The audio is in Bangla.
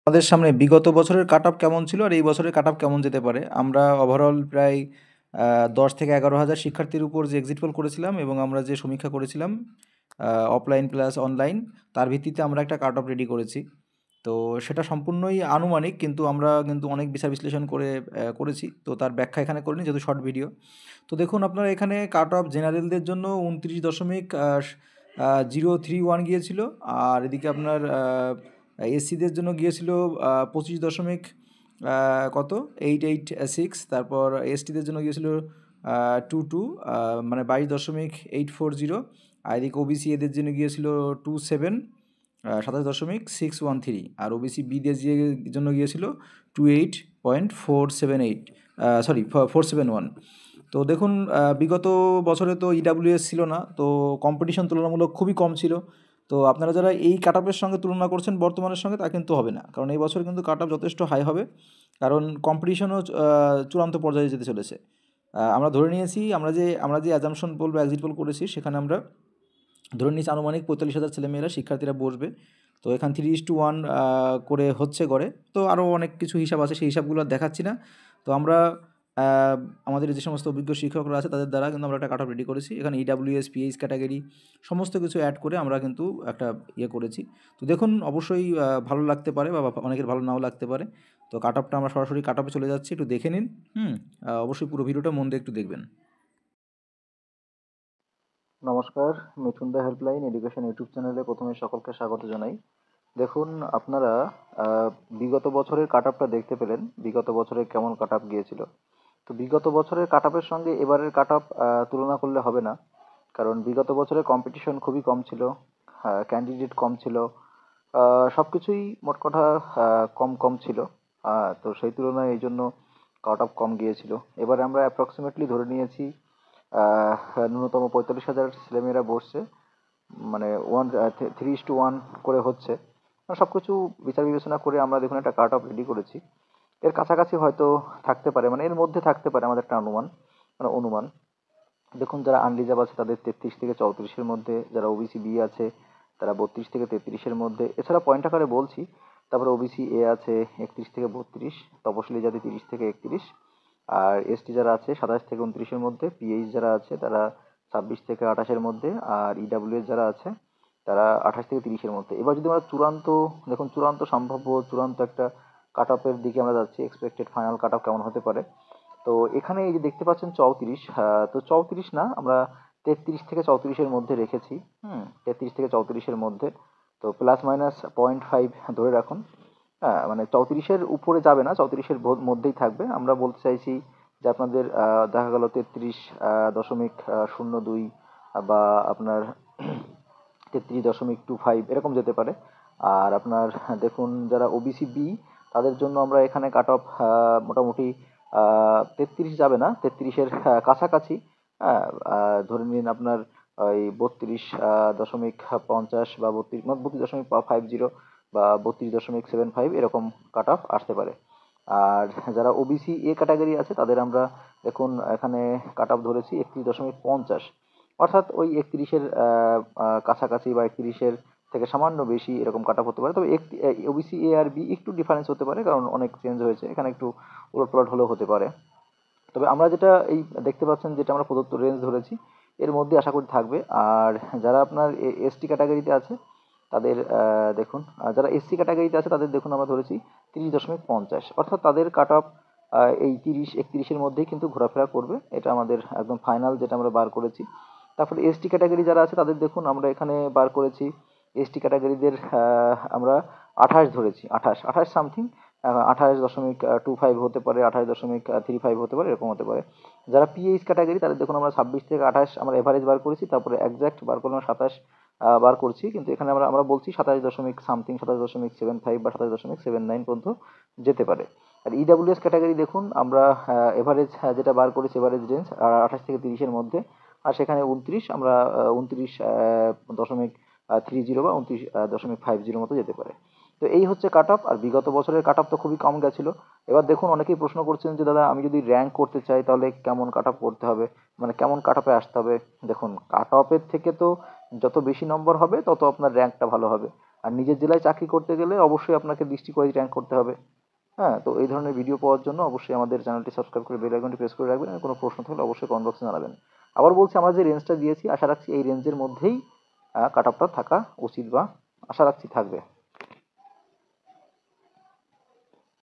আমাদের সামনে বিগত বছরের কাট অফ কেমন ছিল আর এই বছরের কাট অফ কেমন যেতে পারে। আমরা ওভারঅল প্রায় 10 থেকে 11 হাজার শিক্ষার্থীর উপর যে এক্সিট পোল করেছিলাম এবং আমরা যে সমীক্ষা করেছিলাম অফলাইন প্লাস অনলাইন, তার ভিত্তিতে আমরা একটা কাট অফ রেডি করেছি। তো সেটা সম্পূর্ণই আনুমানিক, কিন্তু আমরা কিন্তু অনেক বিচার বিশ্লেষণ করে করেছি। তো তার ব্যাখ্যা এখানে করিনি, যেহেতু শর্ট ভিডিও। তো দেখুন, আপনার এখানে কাট অফ জেনারেলদের জন্য 29.031 গিয়েছিল। আর এদিকে আপনার এসসিদের জন্য গিয়েছিল 25 দশমিক কত 886। তারপর এসটিদের জন্য গিয়েছিল 22, মানে 22.840। আর এদিকে ওবিসি এদের জন্য গিয়েছিল 27, 27.613। আর ওবিসি বিদের জন্য গিয়েছিল 28.478, সরি 471। তো দেখুন, বিগত বছরে তো ইডাব্লিউএস ছিল না, তো কম্পিটিশন তুলনামূলক খুবই কম ছিল। তো আপনারা যারা এই কাট আপের সঙ্গে তুলনা করছেন বর্তমানের সঙ্গে, তা কিন্তু হবে না, কারণ এই বছর কিন্তু কাট আপ যথেষ্ট হাই হবে, কারণ কম্পিটিশনও চূড়ান্ত পর্যায়ে যেতে চলেছে। আমরা ধরে নিয়েছি, আমরা যে অ্যাজামশন পোল বা এক্সিট পোল করেছি, সেখানে আমরা ধরে নিয়েছি আনুমানিক 45,000 ছেলেমেয়েরা শিক্ষার্থীরা বসবে। তো এখান 3:1 করে হচ্ছে গড়ে। তো আরও অনেক কিছু হিসাব আছে, সেই হিসাবগুলো আর দেখাচ্ছি না। তো আমরা আমাদের যে সমস্ত অভিজ্ঞ শিক্ষকরা আছে তাদের দ্বারা কিন্তু আমরা একটা কাট অফ রেডি করেছি। এখানে ইডাব্লিউএস, পিএইচ ক্যাটাগরি সমস্ত কিছু অ্যাড করে আমরা কিন্তু একটা ইয়ে করেছি। তো দেখুন, অবশ্যই ভালো লাগতে পারে বা অনেকের ভালো নাও লাগতে পারে। তো কাট অফটা আমরা সরাসরি কাট অফে চলে যাচ্ছি, একটু দেখে নিন। অবশ্যই পুরো ভিডিওটা মন দিয়ে একটু দেখবেন। নমস্কার, মিঠুন দা হেল্পলাইন এডুকেশন ইউটিউব চ্যানেলে প্রথমে সকলকে স্বাগত জানাই। দেখুন, আপনারা বিগত বছরের কাট আপটা দেখতে পেলেন, বিগত বছরে কেমন কাট আপ গিয়েছিল। তো বিগত বছরের কাট আপের সঙ্গে এবারের কাট আপ তুলনা করলে হবে না, কারণ বিগত বছরে কম্পিটিশন খুবই কম ছিল, ক্যান্ডিডেট কম ছিল, সব কিছুই মোট কথা কম কম ছিল। তো সেই তুলনায় এই জন্য কাট আপ কম গিয়েছিল। এবারে আমরা অ্যাপ্রক্সিমেটলি ধরে নিয়েছি ন্যূনতম 45,000 ছেলেমেয়েরা বসছে, মানে 3:1 করে হচ্ছে। সব কিছু বিচার বিবেচনা করে আমরা দেখুন একটা কাট অফ রেডি করেছি। এর কাছাকাছি হয়তো থাকতে পারে, মানে এর মধ্যে থাকতে পারে আমাদের একটা অনুমান। দেখুন, যারা আনরিজার্ভ আছে তাদের 33 থেকে 34-এর মধ্যে, যারা ওবিসি বি আছে তারা 32 থেকে 33-এর মধ্যে। এছাড়া পয়েন্ট আকারে বলছি, তারপরে ওবিসি এ আছে 31 থেকে 32, তপশিলি জাতি 30 থেকে 31, আর এসটি যারা আছে 27 থেকে 29-এর মধ্যে, পিএইচ যারা আছে তারা 26 থেকে 28-এর মধ্যে, আর ইডাব্লিউএস যারা আছে তারা 28 থেকে 30-এর মধ্যে। এবার যদি আমরা চূড়ান্ত সম্ভাব্য চূড়ান্ত একটা কাট অফের দিকে আমরা যাচ্ছি, এক্সপেক্টেড ফাইনাল কাট অফ কেমন হতে পারে। তো এখানে এই যে দেখতে পাচ্ছেন 34, তো 34 না, আমরা 33 থেকে 34-এর মধ্যে রেখেছি। 33 থেকে 34-এর মধ্যে, তো প্লাস মাইনাস 0.5 ধরে রাখুন। হ্যাঁ, মানে 34-এর উপরে যাবে না, 34-এর মধ্যেই থাকবে। আমরা বলতে চাইছি যে আপনাদের দেখা গেল 33.02 বা আপনার 33.25 এরকম যেতে পারে। আর আপনার দেখুন, যারা ওবিসি বি তাদের জন্য আমরা এখানে কাট অফ মোটামুটি 33 যাবে না, 33-এর কাছাকাছি। হ্যাঁ, ধরে নিন আপনার ওই 32.50 বা 32.50 বা 32.75 এরকম কাট অফ আসতে পারে। আর যারা ওবিসি এ ক্যাটাগরি আছে তাদের আমরা দেখুন এখানে কাট অফ ধরেছি 31.50, অর্থাৎ ওই 31-এর কাছাকাছি বা 31-এর থেকে সামান্য বেশি এরকম কাট অফ হতে পারে। তবে ওবিসি এ আর বি একটু ডিফারেন্স হতে পারে, কারণ অনেক চেঞ্জ হয়েছে, এখানে একটু উলটপালট হলেও হতে পারে। তবে আমরা যেটা এই দেখতে পাচ্ছেন, যেটা আমরা প্রদত্ত রেঞ্জ ধরেছি এর মধ্যে আশা করি থাকবে। আর যারা আপনার এসটি ক্যাটাগরিতে আছে তাদের দেখুন, যারা এসসি ক্যাটাগরিতে আছে তাদের দেখুন আমরা ধরেছি 30.50, অর্থাৎ তাদের কাট অফ এই 30-31-এর মধ্যেই কিন্তু ঘোরাফেরা করবে। এটা আমাদের একদম ফাইনাল যেটা আমরা বার করেছি। তারপরে এসটি ক্যাটাগরি যারা আছে তাদের দেখুন আমরা এখানে বার করেছি, এসটি ক্যাটাগরিদের আমরা 28 ধরেছি, 28 সামথিং, 28.25 হতে পারে, 28.35 হতে পারে, এরকম হতে পারে। যারা পিএইচ ক্যাটাগরি তাদের দেখুন আমরা 26 থেকে 28 আমরা এভারেজ বার করেছি, তারপরে একজ্যাক্ট বার করলাম 27 বার করছি, কিন্তু এখানে আমরা আমরা বলছি 27 দশমিক সামথিং, 27.75 বা 27.79 পর্যন্ত যেতে পারে। আর ইডাব্লিউএস ক্যাটাগরি দেখুন আমরা এভারেজ যেটা বার করেছি, এভারেজ রেঞ্জ 28 থেকে 30-এর মধ্যে, আর সেখানে 29 আমরা 29.30 বা 29.50 মতো যেতে পারে। তো এই হচ্ছে কাট অফ। আর বিগত বছরের কাট অফ তো খুবই কম গেছিলো। এবার দেখুন, অনেকেই প্রশ্ন করছেন যে দাদা আমি যদি র্যাঙ্ক করতে চাই তাহলে কেমন কাট অফ করতে হবে, মানে কেমন কাট অফে আসতে হবে। দেখুন, কাট অফের থেকে তো যত বেশি নম্বর হবে তত আপনার র্যাঙ্কটা ভালো হবে। আর নিজের জেলায় চাকরি করতে গেলে অবশ্যই আপনাকে ডিস্ট্রিক্ট ওয়াইজ র্যাঙ্ক করতে হবে। হ্যাঁ, তো এই ধরনের ভিডিও পাওয়ার জন্য অবশ্যই আমাদের চ্যানেলটি সাবস্ক্রাইব করে বেল আইকনটি প্রেস করে রাখবেন। আর কোনো প্রশ্ন থাকলে অবশ্যই কমেন্ট বক্সে জানাবেন। আবার বলছি, আমরা যে রেঞ্জটা দিয়েছি আশা রাখছি এই রেঞ্জের মধ্যেই কাট অফটা থাকা উচিত বা আশা রাখছি থাকবে।